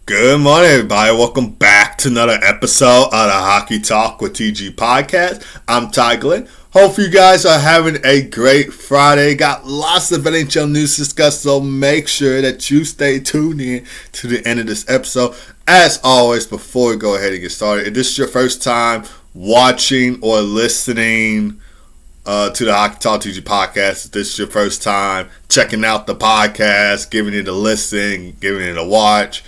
Good morning, everybody. Welcome back to another episode of the Hockey Talk with TG podcast. I'm Ty Glenn. Hope you guys are having a great Friday. Got lots of NHL news to discuss, so make sure that you stay tuned in to the end of this episode. As always, before we go ahead and get started, if this is your first time watching or listening to the Hockey Talk TG podcast, if this is your first time checking out the podcast, giving it a listen, giving it a watch,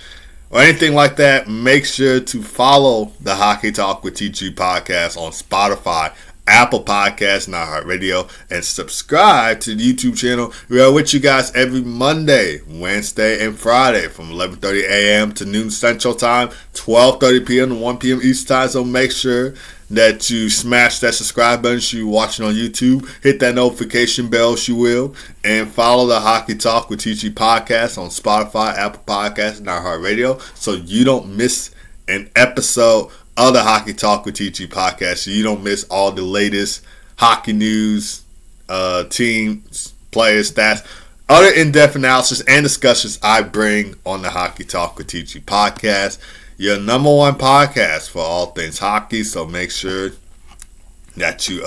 or anything like that, make sure to follow the Hockey Talk with TG podcast on Spotify, Apple Podcasts, and iHeartRadio, and subscribe to the YouTube channel. We are with you guys every Monday, Wednesday, and Friday from 11:30 a.m. to noon Central Time, 12:30 p.m. to 1 p.m. Eastern Time. So make sure that you smash that subscribe button if you're watching on YouTube. Hit that notification bell if you will. And follow the Hockey Talk with TG podcast on Spotify, Apple Podcasts, and iHeartRadio so you don't miss an episode of the Hockey Talk with TG podcast. So you don't miss all the latest hockey news, teams, players, stats, other in-depth analysis and discussions I bring on the Hockey Talk with TG podcast. Your number one podcast for all things hockey, so make sure that you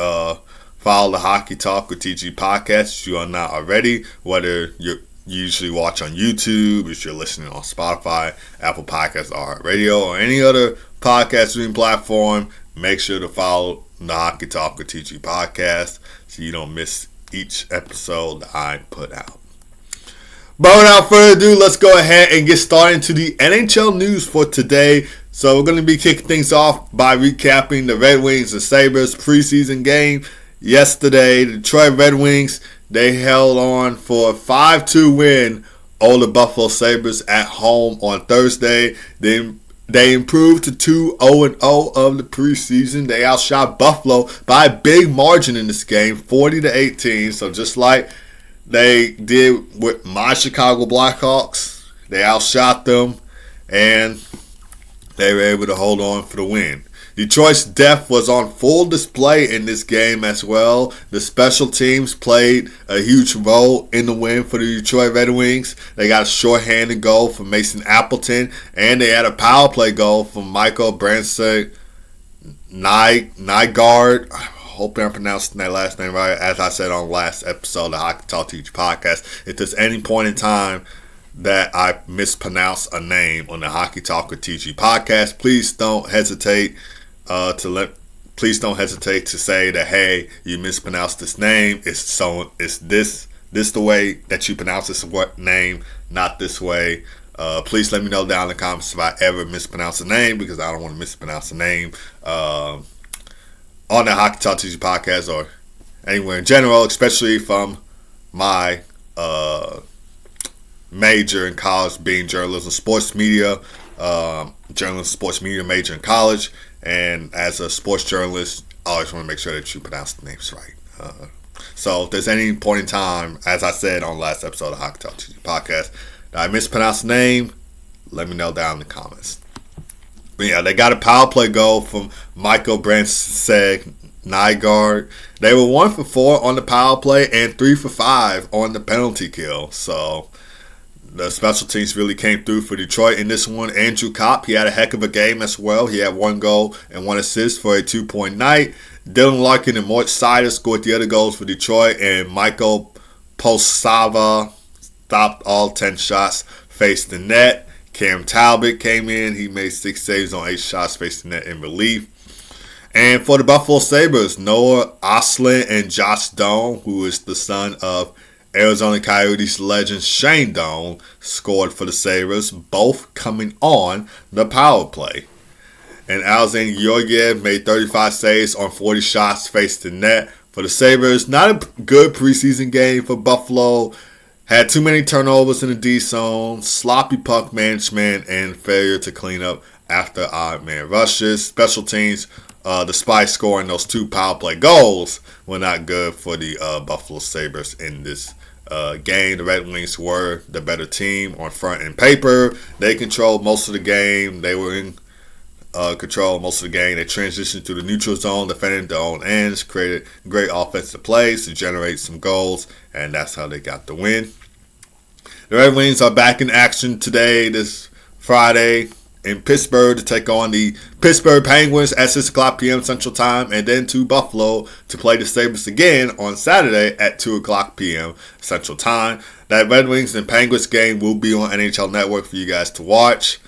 follow the Hockey Talk with TG podcast if you are not already, whether you usually watch on YouTube, if you're listening on Spotify, Apple Podcasts, or Radio, or any other podcast streaming platform. Make sure to follow the Hockey Talk with TG podcast so you don't miss each episode that I put out. But without further ado, let's go ahead and get started into the NHL news for today. So we're going to be kicking things off by recapping the Red Wings and Sabres preseason game yesterday. The Detroit Red Wings, they held on for a 5-2 win over the Buffalo Sabres at home on Thursday. They improved to 2-0-0 of the preseason. They outshot Buffalo by a big margin in this game, 40-18. So just like they did with my Chicago Blackhawks, they outshot them, and they were able to hold on for the win. Detroit's depth was on full display in this game as well. The special teams played a huge role in the win for the Detroit Red Wings. They got a shorthanded goal from Mason Appleton, and they had a power play goal from Michael Branson Nygaard. Hoping I'm pronouncing that last name right. As I said on the last episode of the Hockey Talk Teach podcast, if there's any point in time that I mispronounce a name on the Hockey Talk with TG podcast, please don't hesitate to say that, hey, you mispronounced this name. It's this the way that you pronounce this name, not this way. Please let me know down in the comments if I ever mispronounce a name, because I don't want to mispronounce a name on the Hockey Talk TG podcast or anywhere in general, especially from my major in college being journalism, sports media, sports media major in college. And as a sports journalist, I always want to make sure that you pronounce the names right. So if there's any point in time, as I said on the last episode of the Hockey Talk TG podcast, that I mispronounced the name, let me know down in the comments. But yeah, they got a power play goal from Michael Branson Nygaard. They were 1 for 4 on the power play and 3 for 5 on the penalty kill. So the special teams really came through for Detroit in this one. Andrew Kopp, he had a heck of a game as well. He had 1 goal and 1 assist for a 2-point night. Dylan Larkin and Mort Seider scored the other goals for Detroit, and Michael Posava stopped all 10 shots, faced the net. Cam Talbot came in. He made 6 saves on 8 shots, faced the net in relief. And for the Buffalo Sabres, Noah Ostlund and Josh Doan, who is the son of Arizona Coyotes legend Shane Doan, scored for the Sabres, both coming on the power play. And Alexander Georgiev made 35 saves on 40 shots, faced the net for the Sabres. Not a good preseason game for Buffalo. Had too many turnovers in the D zone, sloppy puck management, and failure to clean up after odd man rushes. Special teams, despite scoring those 2 power play goals, were not good for the Buffalo Sabres in this game. The Red Wings were the better team on front and paper. They controlled most of the game. They were in control most of the game. They transitioned to the neutral zone, defending their own ends, created great offensive plays to generate some goals, and that's how they got the win. The Red Wings are back in action today, this Friday in Pittsburgh to take on the Pittsburgh Penguins at 6 o'clock p.m. Central Time, and then to Buffalo to play the Sabres again on Saturday at 2 o'clock p.m. Central Time. That Red Wings and Penguins game will be on NHL Network for you guys to watch.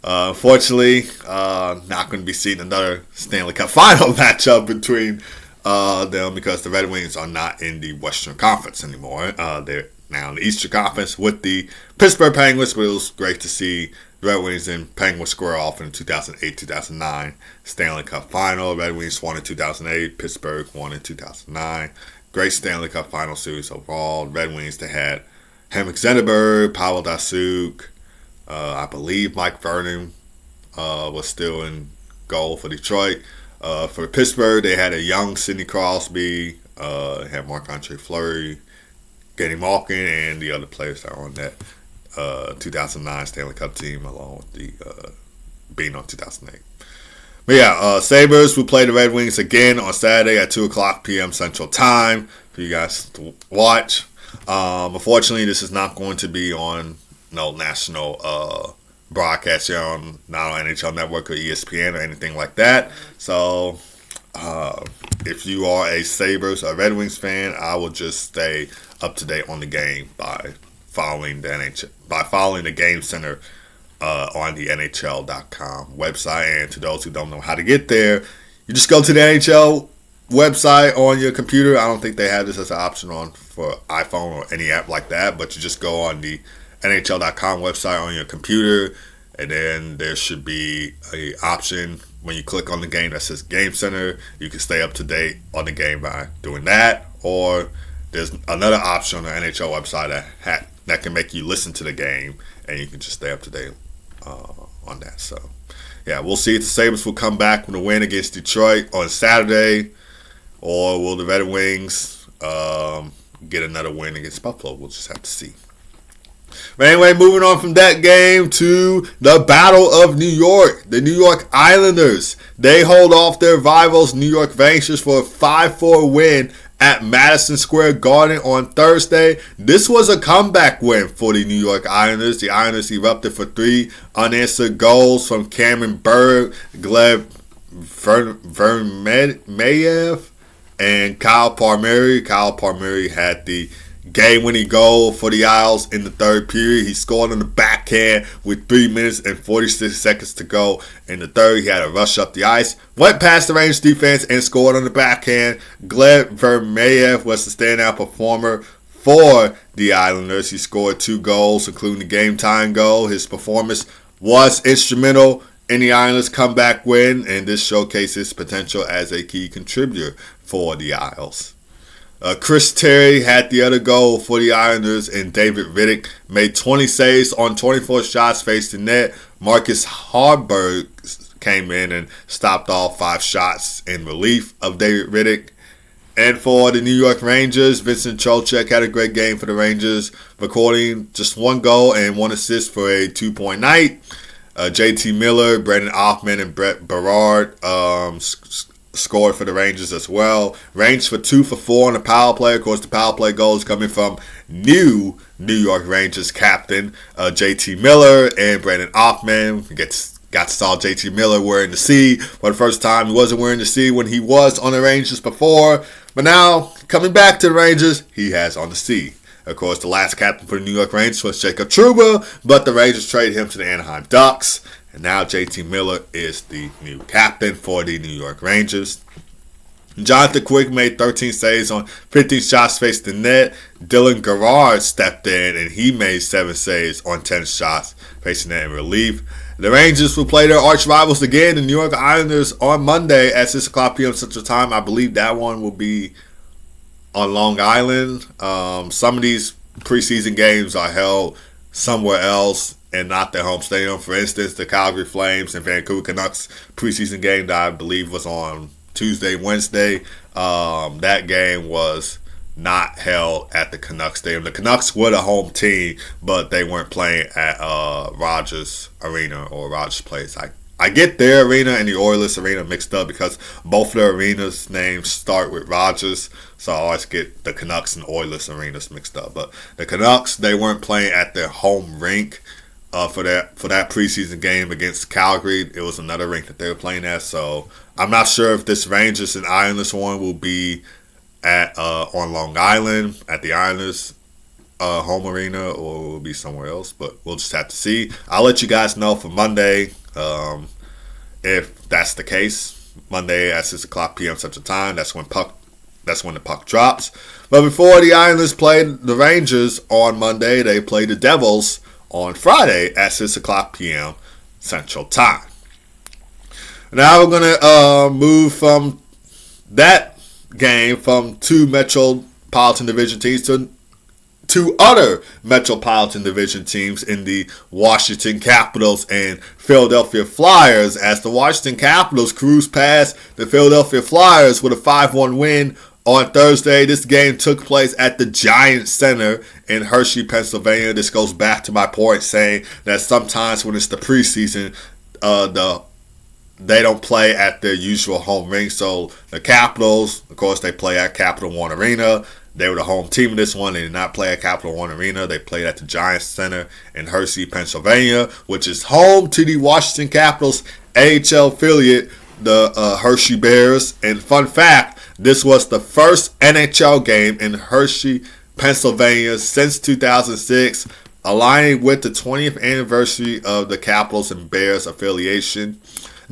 Unfortunately, not going to be seeing another Stanley Cup final matchup between them because the Red Wings are not in the Western Conference anymore. They're now in the Eastern Conference with the Pittsburgh Penguins, but it was great to see the Red Wings and Penguins square off in the 2008-2009 Stanley Cup final. Red Wings won in 2008, Pittsburgh won in 2009. Great Stanley Cup final series overall. Red Wings, they had Henrik Zetterberg, Pavel Datsyuk, I believe Mike Vernon was still in goal for Detroit. For Pittsburgh, they had a young Sidney Crosby, had Marc-Andre Fleury, Kenny Malkin, and the other players that are on that 2009 Stanley Cup team, along with the being on 2008. But yeah, Sabres will play the Red Wings again on Saturday at 2 o'clock p.m. Central Time for you guys to watch. Unfortunately, this is not going to be on no national broadcast here on not on NHL Network or ESPN or anything like that. So if you are a Sabres or Red Wings fan, I will just stay up to date on the game by following the Game Center on the NHL.com website. And to those who don't know how to get there, you just go to the NHL website on your computer. I don't think they have this as an option on for iPhone or any app like that, but you just go on the NHL.com website on your computer, and then there should be an option when you click on the game that says Game Center. You can stay up to date on the game by doing that, or there's another option on the NHL website that can make you listen to the game, and you can just stay up to date on that. So, yeah, we'll see if the Sabres will come back with a win against Detroit on Saturday, or will the Red Wings get another win against Buffalo? We'll just have to see. But anyway, moving on from that game to the Battle of New York. The New York Islanders, they hold off their rivals, New York Rangers, for a 5-4 win at Madison Square Garden on Thursday. This was a comeback win for the New York Islanders. The Islanders erupted for 3 unanswered goals from Cameron Berg, Gleb Vermeyev, and Kyle Palmieri. Kyle Palmieri had the game-winning goal for the Isles in the third period. He scored on the backhand with 3 minutes and 46 seconds to go. In the third, he had a rush up the ice, went past the Rangers defense, and scored on the backhand. Gleb Vermeyev was the standout performer for the Islanders. He scored 2 goals, including the game-tying goal. His performance was instrumental in the Islanders' comeback win, and this showcases his potential as a key contributor for the Isles. Chris Terry had the other goal for the Islanders, and David Riddick made 20 saves on 24 shots faced in net. Marcus Harburg came in and stopped all 5 shots in relief of David Riddick. And for the New York Rangers, Vincent Trocheck had a great game for the Rangers, recording just 1 goal and 1 assist for a 2-point night. JT Miller, Brendan Othman, and Brett Berard scored for the Rangers as well. Rangers for 2 for 4 on the power play. Of course, the power play goal is coming from new New York Rangers captain JT Miller and Brendan Othman. Got to saw JT Miller wearing the C for the first time. He wasn't wearing the C when he was on the Rangers before, but now coming back to the Rangers, he has on the C. Of course, the last captain for the New York Rangers was Jacob Trouba, but the Rangers traded him to the Anaheim Ducks. And now JT Miller is the new captain for the New York Rangers. Jonathan Quick made 13 saves on 15 shots faced in net. Dylan Garrard stepped in and he made 7 saves on 10 shots facing net in relief. The Rangers will play their arch rivals again, the New York Islanders, on Monday at 6 o'clock p.m. Central Time. I believe that one will be on Long Island. Some of these preseason games are held somewhere else and not their home stadium. For instance, the Calgary Flames and Vancouver Canucks preseason game that I believe was on Tuesday, Wednesday. That game was not held at the Canucks Stadium. The Canucks were the home team, but they weren't playing at Rogers Arena or Rogers Place. I get their arena and the Oilers arena mixed up because both their arenas' names start with Rogers, so I always get the Canucks and Oilers arenas mixed up. But the Canucks, they weren't playing at their home rink for that preseason game against Calgary. It was another rink that they were playing at. So I'm not sure if this Rangers and Islanders one will be at on Long Island at the Islanders home arena, or will be somewhere else. But we'll just have to see. I'll let you guys know for Monday if that's the case. Monday at 6:00 p.m. Central Time. That's when the puck drops. But before the Islanders played the Rangers on Monday, they played the Devils on Friday at 6:00 p.m. Central Time. Now we're going to move from that game from two Metropolitan Division teams to two other Metropolitan Division teams in the Washington Capitals and Philadelphia Flyers, as the Washington Capitals cruise past the Philadelphia Flyers with a 5-1 win on Thursday. This game took place at the Giants Center in Hershey, Pennsylvania. This goes back to my point saying that sometimes when it's the preseason, they don't play at their usual home rink. So the Capitals, of course, they play at Capital One Arena. They were the home team of this one. They did not play at Capital One Arena. They played at the Giants Center in Hershey, Pennsylvania, which is home to the Washington Capitals AHL affiliate, the Hershey Bears. And fun fact, this was the first NHL game in Hershey, Pennsylvania since 2006, aligning with the 20th anniversary of the Capitals and Bears affiliation.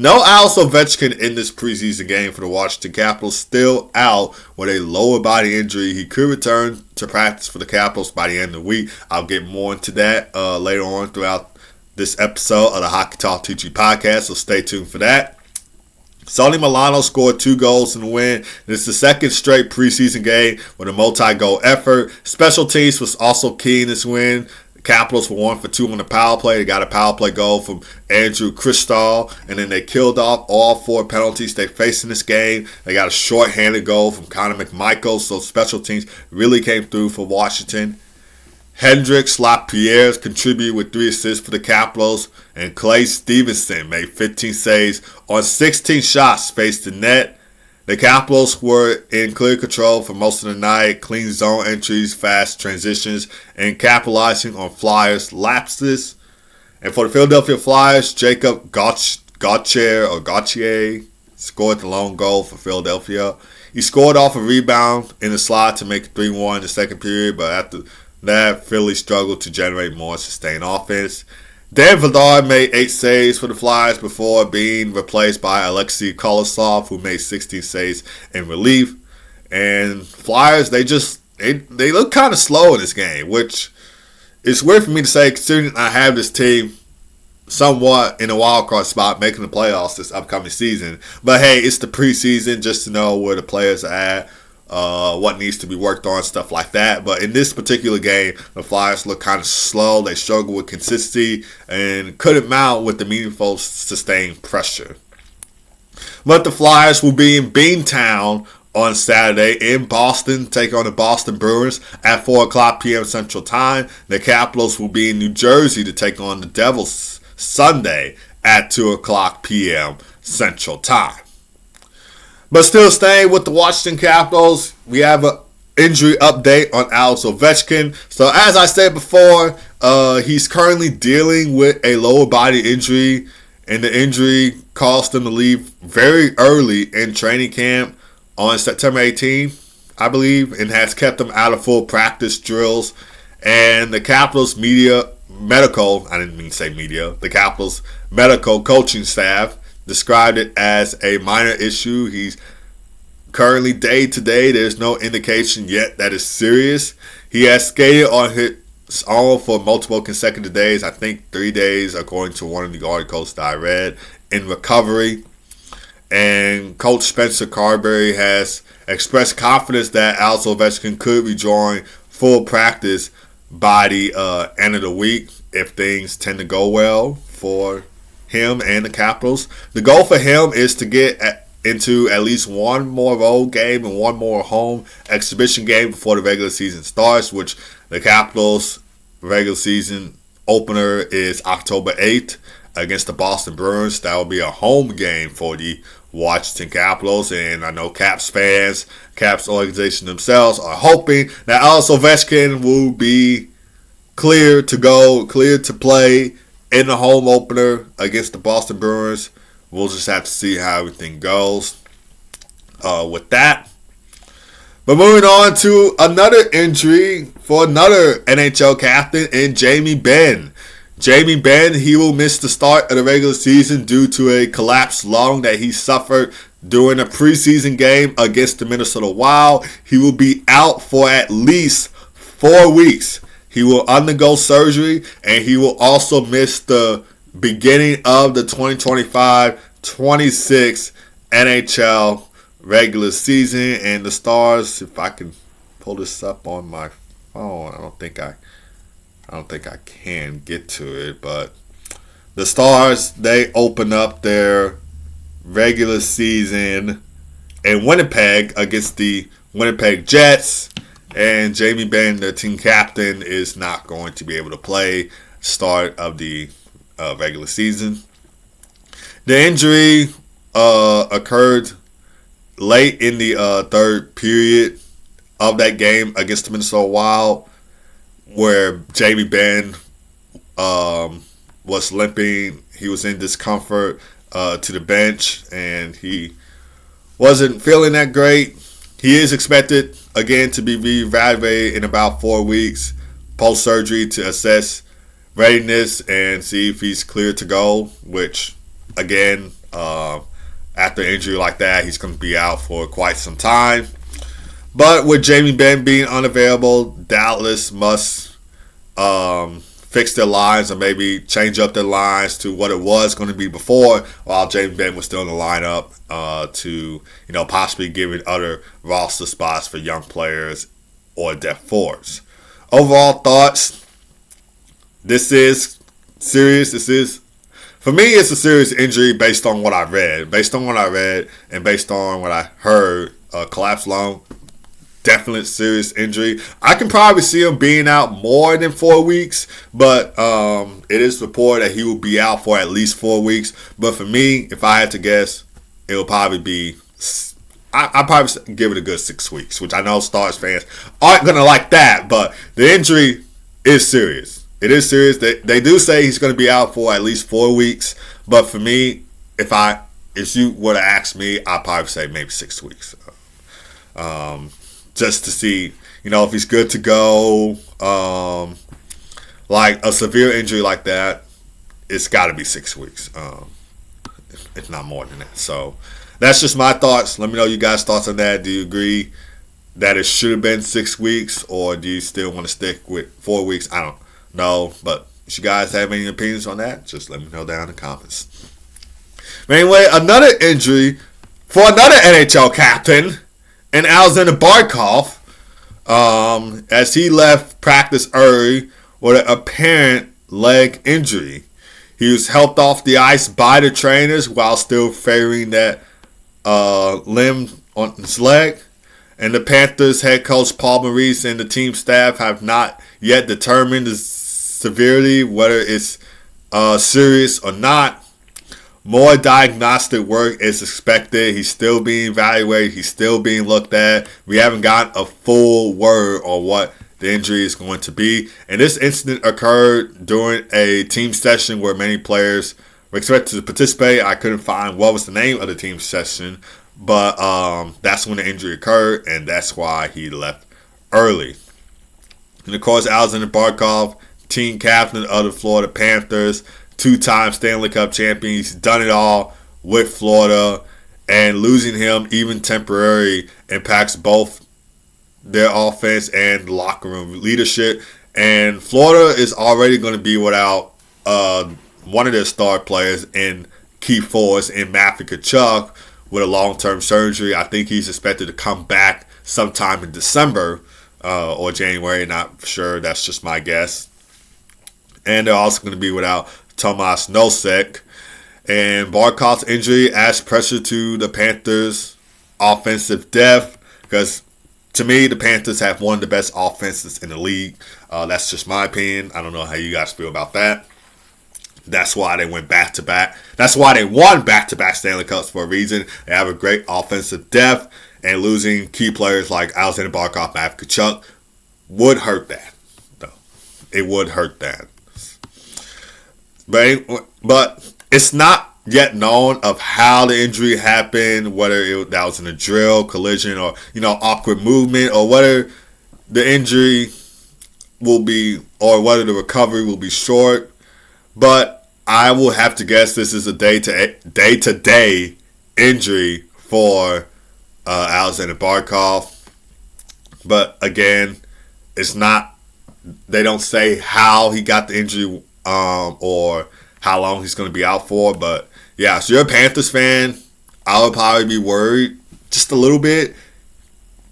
No Ovechkin in this preseason game for the Washington Capitals, still out with a lower body injury. He could return to practice for the Capitals by the end of the week. I'll get more into that later on throughout this episode of the Hockey Talk TG podcast, so stay tuned for that. Sonny Milano scored 2 goals in the win. This is the second straight preseason game with a multi-goal effort. Special teams was also key in this win. The Capitals were 1 for 2 on the power play. They got a power play goal from Andrew Cristall, and then they killed off all 4 penalties they faced in this game. They got a short-handed goal from Connor McMichael, so special teams really came through for Washington. Hendrix Lapierre contributed with 3 assists for the Capitals, and Clay Stevenson made 15 saves on 16 shots faced the net. The Capitals were in clear control for most of the night, clean zone entries, fast transitions, and capitalizing on Flyers' lapses. And for the Philadelphia Flyers, Jacob Gauthier scored the lone goal for Philadelphia. He scored off a rebound in the slot to make it 3-1 in the second period, but after that, Philly struggled to generate more sustained offense. Dan Vladar made 8 saves for the Flyers before being replaced by Alexei Kolosov, who made 16 saves in relief. And Flyers, they look kind of slow in this game, which is weird for me to say, considering I have this team somewhat in a wild card spot making the playoffs this upcoming season. But hey, it's the preseason, just to know where the players are at, what needs to be worked on, stuff like that. But in this particular game, the Flyers look kind of slow. They struggle with consistency and couldn't mount with the meaningful sustained pressure. But the Flyers will be in Beantown on Saturday in Boston, take on the Boston Bruins at 4:00 p.m. Central Time. The Capitals will be in New Jersey to take on the Devils Sunday at 2:00 p.m. Central Time. But still staying with the Washington Capitals, we have an injury update on Alex Ovechkin. So as I said before, he's currently dealing with a lower body injury, and the injury caused him to leave very early in training camp on September 18th, I believe, and has kept him out of full practice drills. And the Capitals the Capitals medical coaching staff described it as a minor issue. He's currently day to day. There's no indication yet that it's serious. He has skated on his own for multiple consecutive days. I think 3 days, according to one of the articles that I read, in recovery. And Coach Spencer Carberry has expressed confidence that Alex Ovechkin could rejoin full practice by the end of the week if things tend to go well for him and the Capitals. The goal for him is to get into at least one more road game and one more home exhibition game before the regular season starts, which the Capitals' regular season opener is October 8th against the Boston Bruins. That will be a home game for the Washington Capitals, and I know Caps fans, Caps organization themselves are hoping that Alex Ovechkin will be clear to go, clear to play in the home opener against the Boston Bruins. We'll just have to see how everything goes with that. But moving on to another injury for another NHL captain in Jamie Benn. Jamie Benn, he will miss the start of the regular season due to a collapsed lung that he suffered during a preseason game against the Minnesota Wild. He will be out for at least 4 weeks. He will undergo surgery, and he will also miss the beginning of the 2025-26 NHL regular season. And the Stars, if I can pull this up on my phone, I don't think I can get to it, but the Stars, they open up their regular season in Winnipeg against the Winnipeg Jets, and Jamie Benn, the team captain, is not going to be able to play start of the regular season. The injury occurred late in the third period of that game against the Minnesota Wild, where Jamie Benn was limping. He was in discomfort to the bench, and he wasn't feeling that great. He is expected, again, to be reevaluated in about 4 weeks post-surgery to assess readiness and see if he's clear to go, which, again, after an injury like that, he's going to be out for quite some time. But with Jamie Benn being unavailable, Dallas must fix their lines or maybe change up their lines to what it was going to be before, while Jamie Benn was still in the lineup to possibly giving other roster spots for young players or depth forwards. Overall thoughts: this is serious. For me, it's a serious injury based on what I read. And based on what I heard, collapsed lung. Definite serious injury. I can probably see him being out more than 4 weeks, but it is reported that he will be out for at least 4 weeks. But for me, if I had to guess, it will probably be, I'd probably give it a good 6 weeks, which I know Stars fans aren't going to like that, but the injury is serious. It is serious. They do say he's going to be out for at least 4 weeks, but for me, if you were to ask me, I'd probably say maybe 6 weeks. Just to see, if he's good to go. Like a severe injury like that, it's got to be 6 weeks. If not more than that. So that's just my thoughts. Let me know you guys' thoughts on that. Do you agree that it should have been 6 weeks, or do you still want to stick with 4 weeks? I don't know. But if you guys have any opinions on that, just let me know down in the comments. But anyway, another injury for another NHL captain, and Aleksander Barkov, as he left practice early with an apparent leg injury. He was helped off the ice by the trainers while still favoring that limb on his leg. And the Panthers head coach Paul Maurice and the team staff have not yet determined the severity, whether it's serious or not. More diagnostic work is expected. He's still being evaluated. He's still being looked at. We haven't gotten a full word on what the injury is going to be. And this incident occurred during a team session where many players were expected to participate. I couldn't find what was the name of the team session, but that's when the injury occurred, and that's why he left early. And of course, Aleksander Barkov, team captain of the Florida Panthers, two-time Stanley Cup champion. He's done it all with Florida, and losing him, even temporarily, impacts both their offense and locker room leadership. And Florida is already going to be without one of their star players in key forwards in Matthew Tkachuk with a long-term surgery. I think he's expected to come back sometime in December or January. Not sure. That's just my guess. And they're also going to be without Tomas Nosek. And Barkov's injury adds pressure to the Panthers' offensive depth, because to me, the Panthers have one of the best offenses in the league. That's just my opinion. I don't know how you guys feel about that. That's why they went back-to-back. That's why they won back-to-back Stanley Cups for a reason. They have a great offensive depth, and losing key players like Aleksander Barkov, Matthew Tkachuk would hurt that. No, it would hurt that. But it's not yet known of how the injury happened, whether that was in a drill, collision, or awkward movement, or whether the injury will be, or whether the recovery will be short. But I will have to guess this is a day-to-day injury for Aleksander Barkov. But again, it's not. They don't say how he got the injury or how long he's going to be out for. But yeah, if you're a Panthers fan, I would probably be worried just a little bit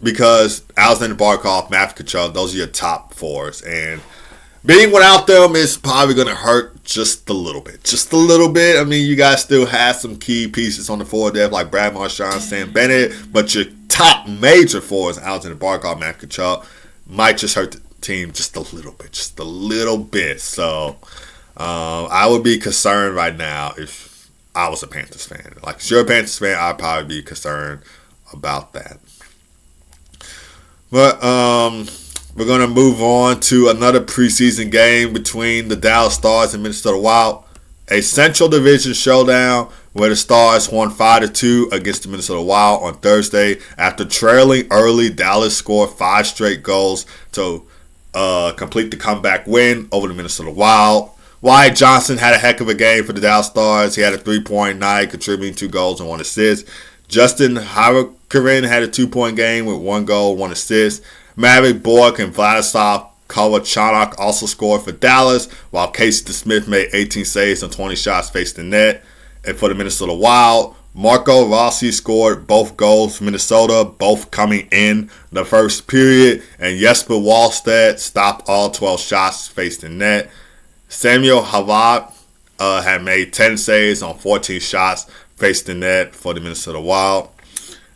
because Aleksander Barkov, Matthew Tkachuk, those are your top fours, and being without them is probably going to hurt just a little bit. Just a little bit. I mean, you guys still have some key pieces on the forward depth like Brad Marchand, Sam Bennett, but your top major fours, Aleksander Barkov, Matthew Tkachuk, might just hurt the team just a little bit. Just a little bit. So I would be concerned right now if I was a Panthers fan. Like, if you're a Panthers fan, I'd probably be concerned about that. But we're going to move on to another preseason game between the Dallas Stars and Minnesota Wild. A Central Division showdown where the Stars won 5-2 against the Minnesota Wild on Thursday. After trailing early, Dallas scored 5 straight goals to complete the comeback win over the Minnesota Wild. Wyatt Johnson had a heck of a game for the Dallas Stars. He had a 3-point night, contributing 2 goals and 1 assist. Justin Harakarin had a 2-point game with 1 goal, 1 assist. Maverick Bork and Vladislav Kovalchuk also scored for Dallas, while Casey DeSmith made 18 saves on 20 shots faced the net. And for the Minnesota Wild, Marco Rossi scored both goals for Minnesota, both coming in the first period, and Jesper Wallstedt stopped all 12 shots faced the net. Samuel Havad had made 10 saves on 14 shots faced the net for the Minnesota Wild.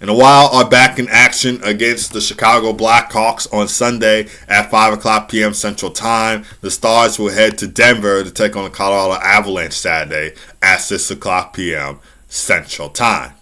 And the Wild are back in action against the Chicago Blackhawks on Sunday at 5 o'clock p.m. Central Time. The Stars will head to Denver to take on the Colorado Avalanche Saturday at 6 o'clock p.m. Central Time.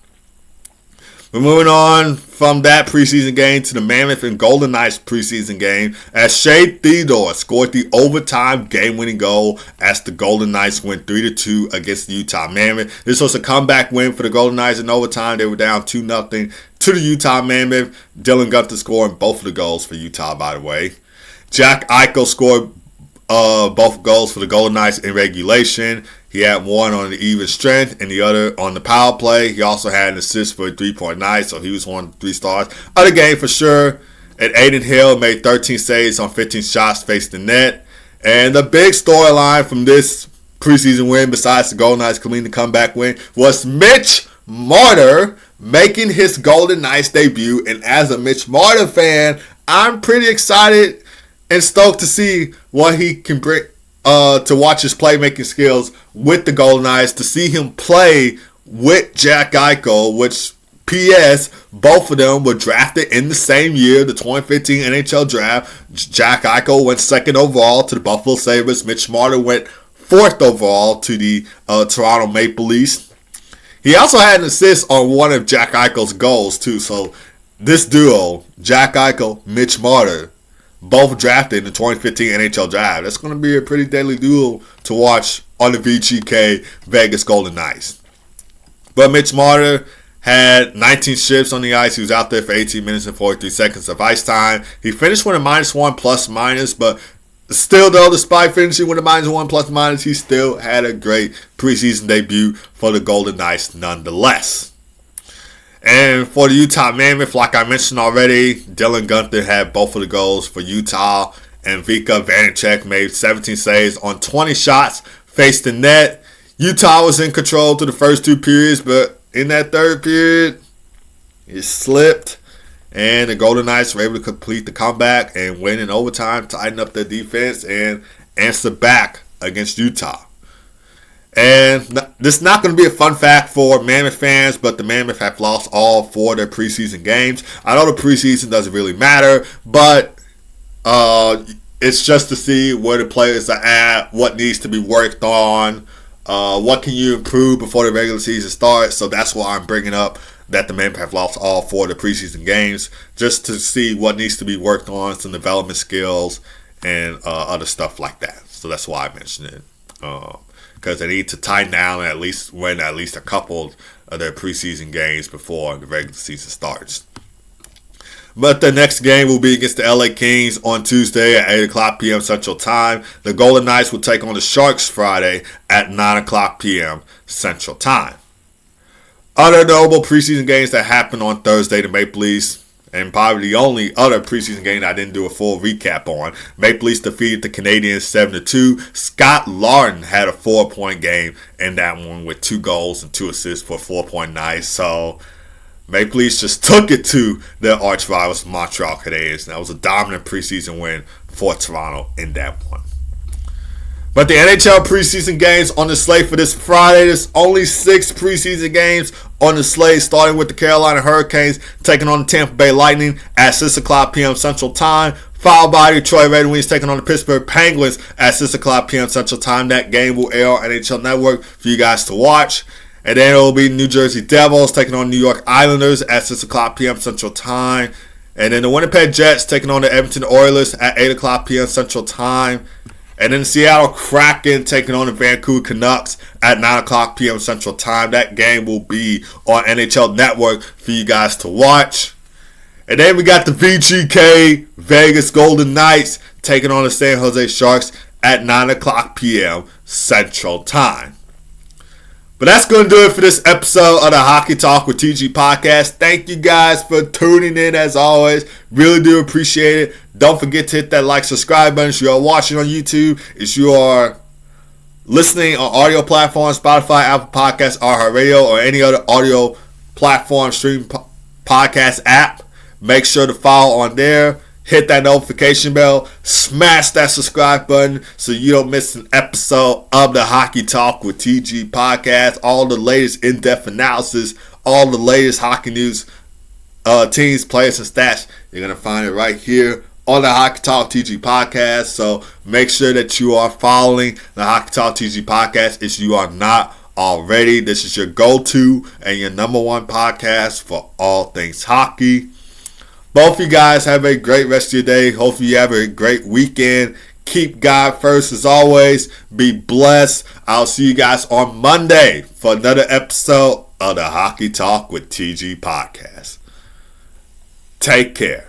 We're moving on from that preseason game to the Mammoth and Golden Knights preseason game as Shea Theodore scored the overtime game-winning goal as the Golden Knights went 3-2 against the Utah Mammoth. This was a comeback win for the Golden Knights in overtime. They were down 2-0 to the Utah Mammoth. Dylan Guenther scoring both of the goals for Utah, by the way. Jack Eichel scored both goals for the Golden Knights in regulation. He had one on the even strength and the other on the power play. He also had an assist for a 3-point night, so he was one of the 3 stars of the game for sure. And Aiden Hill made 13 saves on 15 shots faced the net. And the big storyline from this preseason win, besides the Golden Knights completing the comeback win, was Mitch Marner making his Golden Knights debut. And as a Mitch Marner fan, I'm pretty excited and stoked to see what he can bring. To watch his playmaking skills with the Golden Knights, to see him play with Jack Eichel, which, P.S., both of them were drafted in the same year, the 2015 NHL draft. Jack Eichel went 2nd overall to the Buffalo Sabres. Mitch Marner went 4th overall to the Toronto Maple Leafs. He also had an assist on one of Jack Eichel's goals, too. So this duo, Jack Eichel, Mitch Marner, both drafted in the 2015 NHL draft. That's going to be a pretty deadly duel to watch on the VGK Vegas Golden Knights. But Mitch Marner had 19 shifts on the ice. He was out there for 18 minutes and 43 seconds of ice time. He finished with a -1 plus-minus, but still, though, despite finishing with a -1 plus-minus, he still had a great preseason debut for the Golden Knights nonetheless. And for the Utah Mammoth, like I mentioned already, Dylan Guenther had both of the goals for Utah, and Vika Vanacek made 17 saves on 20 shots faced the net. Utah was in control through the first 2 periods, but in that 3rd period, it slipped, and the Golden Knights were able to complete the comeback and win in overtime, tighten up their defense, and answer back against Utah. And this is not going to be a fun fact for Mammoth fans, but the Mammoth have lost all 4 of their preseason games. I know the preseason doesn't really matter, but it's just to see where the players are at, what needs to be worked on, what can you improve before the regular season starts. So that's why I'm bringing up that the Mammoth have lost all 4 of the preseason games, just to see what needs to be worked on, some development skills, and other stuff like that. So that's why I mentioned it. because they need to tighten down and at least win at least a couple of their preseason games before the regular season starts. But the next game will be against the LA Kings on Tuesday at 8 o'clock p.m. Central Time. The Golden Knights will take on the Sharks Friday at 9 o'clock p.m. Central Time. Other notable preseason games that happened on Thursday, the Maple Leafs, and probably the only other preseason game I didn't do a full recap on. Maple Leafs defeated the Canadiens 7-2. Scott Laughton had a 4-point game in that one with 2 goals and 2 assists for a 4-point night. So Maple Leafs just took it to their arch rivals, Montreal Canadiens. That was a dominant preseason win for Toronto in that one. But the NHL preseason games on the slate for this Friday, there's only 6 preseason games on the slate, starting with the Carolina Hurricanes taking on the Tampa Bay Lightning at 6 o'clock p.m. Central Time, followed by the Detroit Red Wings taking on the Pittsburgh Penguins at 6 o'clock p.m. Central Time. That game will air on NHL Network for you guys to watch. And then it will be New Jersey Devils taking on New York Islanders at 6 o'clock p.m. Central Time. And then the Winnipeg Jets taking on the Edmonton Oilers at 8 o'clock p.m. Central Time. And then the Seattle Kraken taking on the Vancouver Canucks at 9 o'clock p.m. Central Time. That game will be on NHL Network for you guys to watch. And then we got the VGK Vegas Golden Knights taking on the San Jose Sharks at 9 o'clock p.m. Central Time. But that's going to do it for this episode of the Hockey Talk with TG podcast. Thank you guys for tuning in as always. Really do appreciate it. Don't forget to hit that like, subscribe button if you are watching on YouTube. If you are listening on audio platforms, Spotify, Apple Podcasts, iHeartRadio, or any other audio platform streaming podcast app, make sure to follow on there. Hit that notification bell, smash that subscribe button so you don't miss an episode of the Hockey Talk with TG podcast. All the latest in-depth analysis, all the latest hockey news, teams, players, and stats. You're going to find it right here on the Hockey Talk TG podcast. So make sure that you are following the Hockey Talk TG podcast if you are not already. This is your go-to and your number one podcast for all things hockey. Both of you guys have a great rest of your day. Hopefully you have a great weekend. Keep God first as always. Be blessed. I'll see you guys on Monday for another episode of the Hockey Talk with TG podcast. Take care.